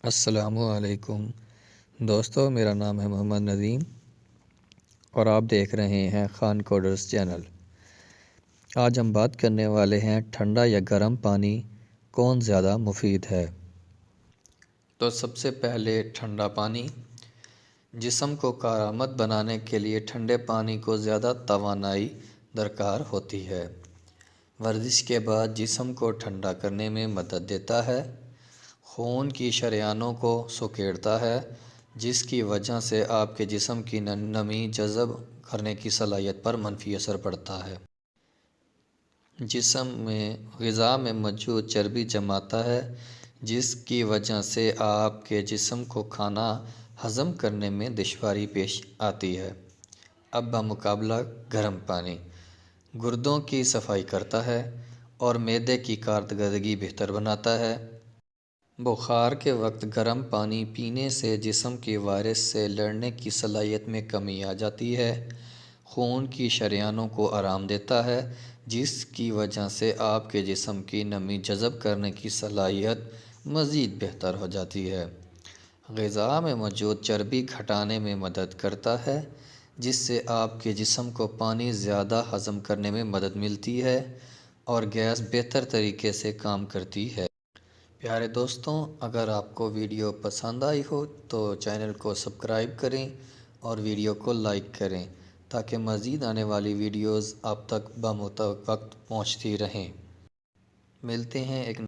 السلام علیکم دوستو، میرا نام ہے محمد ندیم اور آپ دیکھ رہے ہیں خان کوڈرز چینل۔ آج ہم بات کرنے والے ہیں ٹھنڈا یا گرم پانی کون زیادہ مفید ہے۔ تو سب سے پہلے ٹھنڈا پانی۔ جسم کو کارآمد بنانے کے لیے ٹھنڈے پانی کو زیادہ توانائی درکار ہوتی ہے۔ ورزش کے بعد جسم کو ٹھنڈا کرنے میں مدد دیتا ہے۔ خون کی شریانوں کو سکیڑتا ہے، جس کی وجہ سے آپ کے جسم کی نمی جذب کرنے کی صلاحیت پر منفی اثر پڑتا ہے۔ جسم میں غذا میں موجود چربی جماتا ہے، جس کی وجہ سے آپ کے جسم کو کھانا ہضم کرنے میں دشواری پیش آتی ہے۔ اب بمقابلہ گرم پانی گردوں کی صفائی کرتا ہے اور معدے کی کارکردگی بہتر بناتا ہے۔ بخار کے وقت گرم پانی پینے سے جسم کی وائرس سے لڑنے کی صلاحیت میں کمی آ جاتی ہے۔ خون کی شریانوں کو آرام دیتا ہے، جس کی وجہ سے آپ کے جسم کی نمی جذب کرنے کی صلاحیت مزید بہتر ہو جاتی ہے۔ غذا میں موجود چربی گھٹانے میں مدد کرتا ہے، جس سے آپ کے جسم کو پانی زیادہ ہضم کرنے میں مدد ملتی ہے اور گیس بہتر طریقے سے کام کرتی ہے۔ پیارے دوستوں، اگر آپ کو ویڈیو پسند آئی ہو تو چینل کو سبسکرائب کریں اور ویڈیو کو لائک کریں تاکہ مزید آنے والی ویڈیوز آپ تک وقت پہنچتی رہیں۔ ملتے ہیں ایک